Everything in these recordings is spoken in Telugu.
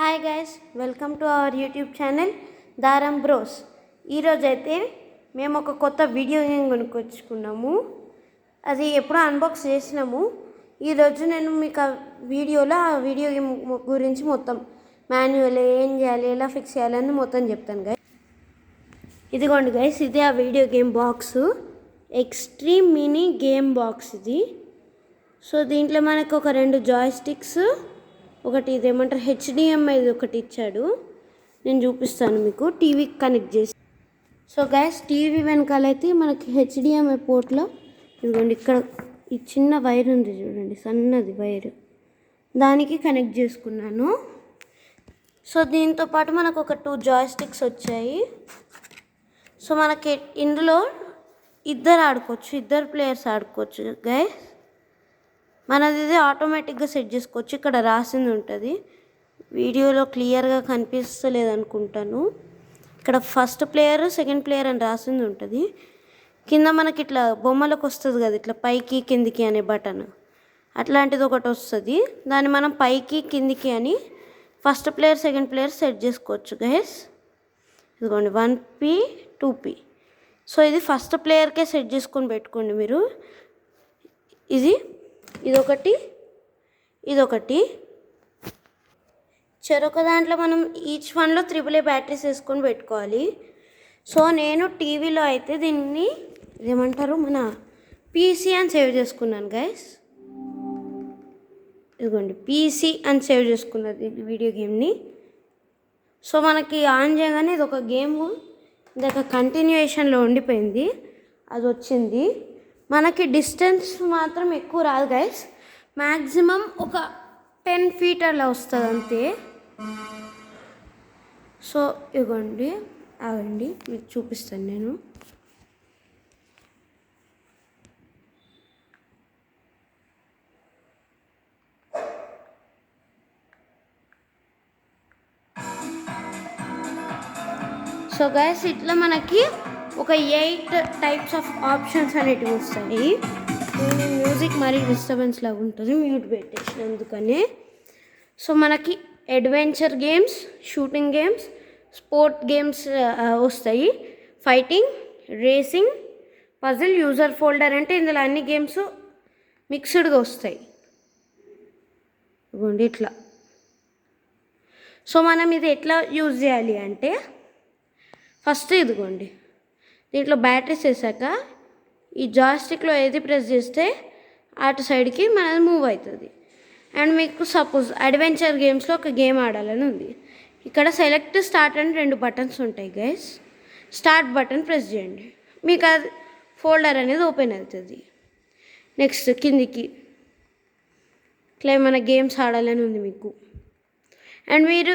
Hi guys, welcome to our YouTube channel దారం బ్రోస్. ఈరోజైతే మేము ఒక కొత్త వీడియో గేమ్ కొనుక్కొచ్చుకున్నాము. అది ఎప్పుడో అన్బాక్స్ చేసినాము. ఈరోజు నేను మీకు ఆ వీడియో గేమ్ గురించి మొత్తం మాన్యువల్ ఏం చేయాలి, ఎలా ఫిక్స్ చేయాలని మొత్తం చెప్తాను గైస్. ఇదిగోండి గైస్, ఇదే ఆ video game box, extreme mini game box ఇది. సో దీంట్లో మనకు ఒక 2 జాయ్ స్టిక్స్, ఒకటి ఇదేమంటారు HDMI ఒకటి ఇచ్చాడు. నేను చూపిస్తాను మీకు టీవీకి కనెక్ట్ చేసి. సో గైస్, టీవీ వెనకాలైతే మనకి HDMI పోర్ట్లో ఇదిగోండి ఇక్కడ ఈ చిన్న వైర్ ఉంది చూడండి, సన్నది వైర్, దానికి కనెక్ట్ చేసుకున్నాను. సో దీంతో పాటు మనకు ఒక 2 జాయ్ స్టిక్స్ వచ్చాయి. సో మనకి ఇందులో ఇద్దరు ప్లేయర్స్ ఆడుకోవచ్చు గైస్. మనది ఇది ఆటోమేటిక్గా సెట్ చేసుకోవచ్చు. ఇక్కడ రాసింది ఉంటుంది, వీడియోలో క్లియర్గా కనిపిస్తలేదు అనుకుంటాను. ఇక్కడ ఫస్ట్ ప్లేయర్, సెకండ్ ప్లేయర్ అని రాసింది ఉంటుంది. కింద మనకి ఇట్లా బొమ్మలకు వస్తుంది కదా, ఇట్లా పైకి కిందికి అనే బటన్, అట్లాంటిది ఒకటి వస్తుంది. దాన్ని మనం పైకి కిందికి అని first player, second player set చేసుకోవచ్చు గైస్. ఇదిగోండి 1P 2P. సో ఇది ఫస్ట్ ప్లేయర్కే సెట్ చేసుకొని పెట్టుకోండి మీరు. ఇదొకటి చెరొక దాంట్లో మనం ఈచ్ వన్లో AAA బ్యాటరీస్ వేసుకొని పెట్టుకోవాలి. సో నేను టీవీలో అయితే దీన్ని ఏమంటారు మన PC అని సేవ్ చేసుకున్నాను గైస్. ఇదిగోండి PC అని సేవ్ చేసుకున్నది వీడియో గేమ్ని. సో మనకి ఆన్ చేయగానే ఇది ఒక గేమ్ ఇందాక కంటిన్యూయేషన్లో ఉండిపోయింది, అది వచ్చింది. మనకి డిస్టెన్స్ మాత్రం ఎక్కువ రాదు గైస్, మ్యాక్సిమం ఒక 10 feet అలా వస్తుంది అంతే. సో ఇవ్వండి, ఆగండి మీకు చూపిస్తాను నేను. సో గైస్, ఇట్లా మనకి ఒక 8 types ఆఫ్ ఆప్షన్స్ అనేటివి వస్తాయి. మ్యూజిక్ మరీ డిస్టర్బెన్స్ లాగా ఉంటుంది, మ్యూట్ పెట్టేసిన అందుకనే. సో మనకి adventure games, shooting games, sport games వస్తాయి, fighting, racing, puzzle, user folder అంటే ఇందులో అన్ని గేమ్స్ మిక్స్డ్గా వస్తాయి. ఇదిగోండి ఇట్లా. సో మనం ఇది ఎట్లా యూజ్ చేయాలి అంటే, ఫస్ట్ ఇదిగోండి దీంట్లో బ్యాటరీస్ వేసాక ఈ జాయ్స్టిక్లో ఏది ప్రెస్ చేస్తే అటు సైడ్కి మనది మూవ్ అవుతుంది. అండ్ మీకు సపోజ్ అడ్వెంచర్ గేమ్స్లో ఒక గేమ్ ఆడాలని ఉంది, ఇక్కడ సెలెక్ట్ స్టార్ట్ అని 2 బటన్స్ ఉంటాయి గైస్. స్టార్ట్ బటన్ ప్రెస్ చేయండి, మీకు అది ఫోల్డర్ అనేది ఓపెన్ అవుతుంది. నెక్స్ట్ కిందికి ఇట్లా ఏమైనా గేమ్స్ ఆడాలని ఉంది మీకు, అండ్ మీరు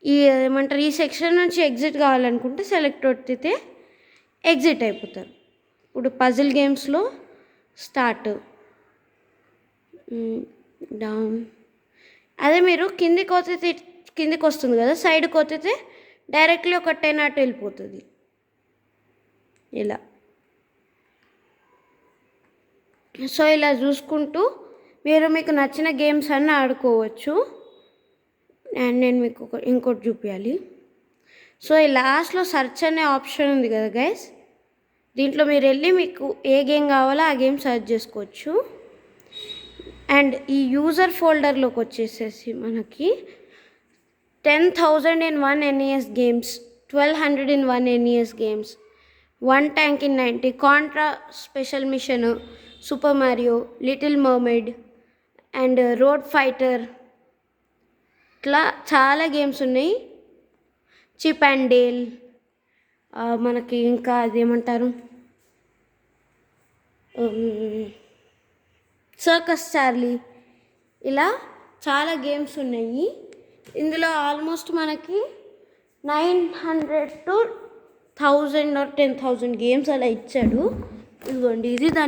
ఏమంటారు ఈ సెక్షన్ నుంచి ఎగ్జిట్ కావాలనుకుంటే సెలెక్ట్ కొట్టితే ఎగ్జిట్ అయిపోతారు. ఇప్పుడు పజిల్ గేమ్స్లో స్టార్ట్, డౌన్, అదే మీరు కిందికి వస్తుంది కదా, సైడ్కి వస్తే డైరెక్ట్లీ ఒక 10 అటు వెళ్ళిపోతుంది ఇలా. సో ఇలా చూసుకుంటూ మీకు నచ్చిన గేమ్స్ అన్నీ ఆడుకోవచ్చు. అండ్ నేను మీకు ఇంకోటి చూపించాలి. సో ఈ లాస్ట్లో సెర్చ్ అనే ఆప్షన్ ఉంది కదా గైస్, దీంట్లో మీరు వెళ్ళి మీకు ఏ గేమ్ కావాలో ఆ గేమ్ సెర్చ్ చేసుకోవచ్చు. అండ్ ఈ యూజర్ ఫోల్డర్లోకి వచ్చేసేసి మనకి 10,000 in 1 NES games, 1200 in 1 NES games, 1 tank in 90, Contra Special Mission, Super Mario, Little Mermaid and road fighter, ఇట్లా చాలా గేమ్స్ ఉన్నాయి. చిప్ అండ్ డేల్, మనకి ఇంకా అదేమంటారు సర్కస్ చార్లీ, ఇలా చాలా గేమ్స్ ఉన్నాయి. ఇందులో ఆల్మోస్ట్ మనకి 900 to 1000 or 10,000 గేమ్స్ అలా ఇచ్చాడు. ఇదిగోండి ఇది దాని